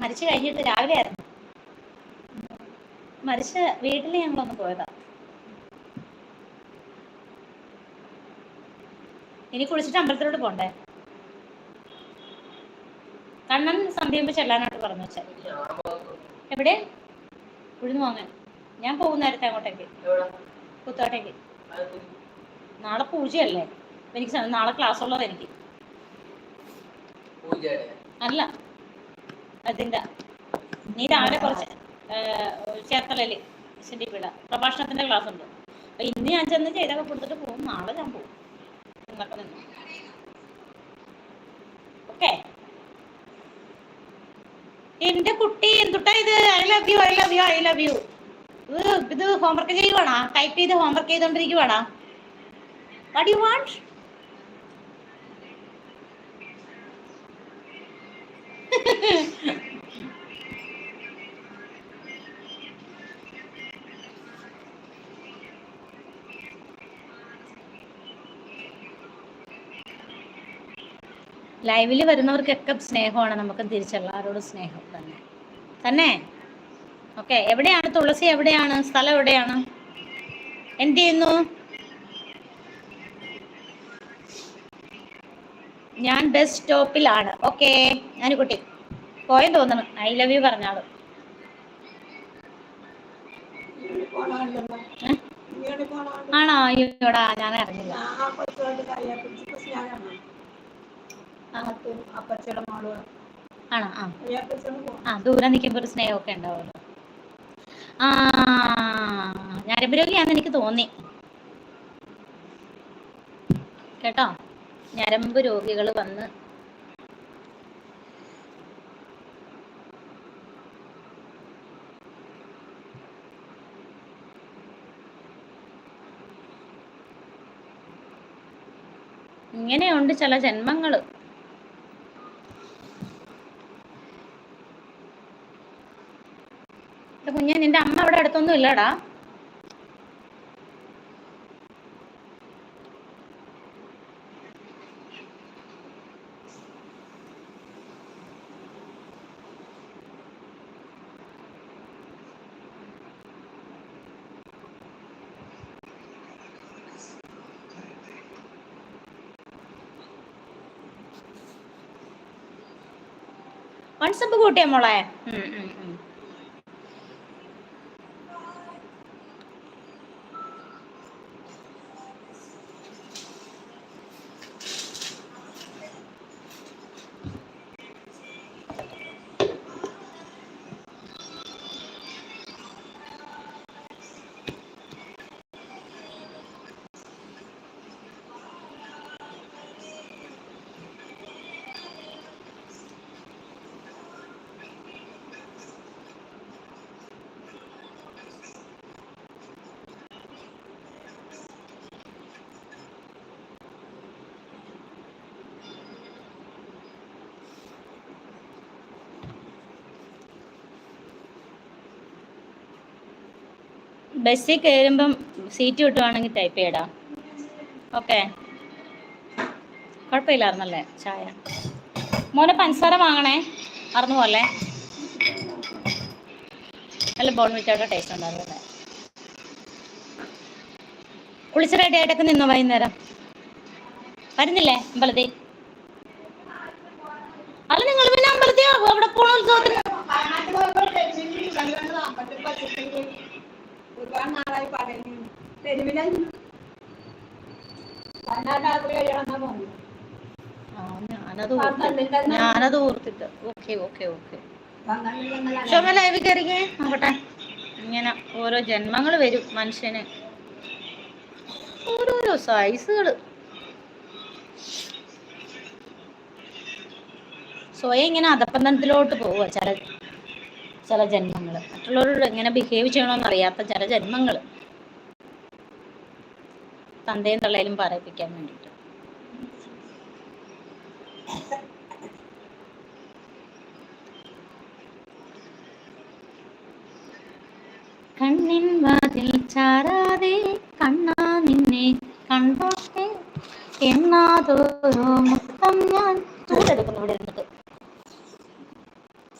മരിച്ചു കഴിഞ്ഞിട്ട് രാവിലെ ആയിരുന്നു. മരിച്ച വീട്ടിൽ ഞങ്ങളൊന്ന് പോയതാ. ഇനി കുളിച്ചിട്ട് അമ്പലത്തിലോട്ട് പോണ്ടേ? കണ്ണൻ സന്ധ്യയുമ്പ് ചെല്ലാനായിട്ട് പറഞ്ഞു വെച്ചാൽ. എവിടെ? ഉഴുന്ന് വാങ്ങാൻ. ഞാൻ പോകും നേരത്തെ അങ്ങോട്ടേക്ക്, കുത്തോട്ടേക്ക്. നാളെ പൂജയല്ലേ, എനിക്ക് നാളെ ക്ലാസ് ഉള്ളത് എനിക്ക്. അല്ല, അതിൻ്റെ നീ രാവിലെ കുറച്ച് ചേർത്തലയിൽ ശരിപ്പിട പ്രഭാഷണത്തിൻ്റെ ക്ലാസ് ഉണ്ട്. അപ്പം ഇന്ന് ഞാൻ ചെന്ന് ചെയ്തൊക്കെ കൊടുത്തിട്ട് പോകും. നാളെ ഞാൻ പോകും. എന്നൊക്കെ നിന്ന് ഓക്കെ. എൻ്റെ കുട്ടി എന്തുട്ടാ ഇത്? I love you, I love you, I love you. ഇത് ഹോംവർക്ക് ചെയ്യുവാണോ? ടൈപ്പ് ചെയ്ത് ഹോംവർക്ക് ചെയ്തോണ്ടിരിക്കുവാണോ? What you want? ലൈവിൽ വരുന്നവർക്കൊക്കെ സ്നേഹമാണ്, നമുക്ക് തിരിച്ചെല്ലാവരോടും സ്നേഹം തന്നെ തന്നെ. ഓക്കെ. എവിടെയാണ് തുളസി? എവിടെയാണ് സ്ഥലം? എവിടെയാണ്? എന്ത് ചെയ്യുന്നു? ഞാൻ ബസ് സ്റ്റോപ്പിലാണ്. ഓക്കെ. അനുകുട്ടി പോയെന്ന് തോന്നുന്നു. ഐ ലവ് യു പറഞ്ഞാള്. ആണോ? അയ്യോടാ, ഞാൻ അറിഞ്ഞില്ല. ആണോ? ആ ദൂരെ നിൽക്കുമ്പോൾ ഒരു സ്നേഹമൊക്കെ ഉണ്ടാവുമല്ലോ. ആ ഞരമ്പ് രോഗിയാണെന്ന് എനിക്ക് തോന്നി കേട്ടോ. ഞരമ്പ് രോഗികൾ വന്ന് ഇങ്ങനെയുണ്ട് ചില ജന്മങ്ങൾ. കുഞ്ഞെ, നിന്റെ അമ്മ അവിടെ അടുത്തൊന്നും ഇല്ലടാ. വാട്സപ്പ് കൂട്ടിയ മോളെ. ബസ്സിൽ കയറുമ്പം സീറ്റ് കിട്ടുവാണെങ്കിൽ ടൈപ്പ് ചെയ്യടാ. ഓക്കെ, കുഴപ്പമില്ലായിരുന്നല്ലേ ചായ? മോനെ പഞ്ചസാര വാങ്ങണേ, മറന്നു പോലെ. നല്ല ബോൺവിറ്റയുടെ ടേസ്റ്റ് ഉണ്ടായിരുന്നല്ലേ. കുളിച്ച് റെഡി ആയിട്ടൊക്കെ നിന്നോ? വൈകുന്നേരം വരുന്നില്ലേ അമ്പലത്തിൽ? അല്ല, നിങ്ങൾ പിന്നെ അമ്പലത്തിൽ അവിടെ പോണ ഉത്സവത്തിന് ഞാനത് ഓർത്തിട്ട്. Okay okay okay. ലൈവ് കയറിക്കേ നോക്കട്ടെ. ഇങ്ങനെ ഓരോ ജന്മങ്ങൾ വരും മനുഷ്യന്, ഓരോരോ സൈസുകൾ. സ്വയം ഇങ്ങനെ അധപ്പതനത്തിലോട്ട് പോവുക ചില ജന്മങ്ങൾ. മറ്റുള്ളവരോട് എങ്ങനെ ബിഹേവ് ചെയ്യണമെന്ന് അറിയാത്ത ചില ജന്മങ്ങൾ, തന്തയും തള്ളയിലും പറയിപ്പിക്കാൻ വേണ്ടിയിട്ട്. കണ്ണിൻ വാതിൽ ചാരാതെ കണ്ണാ നിന്നെ കണ്ടോട്ടെ, എണ്ണാതോരോ മുത്തം ഞാൻ ചൂടെടുക്കുന്നു ഇവിടെ.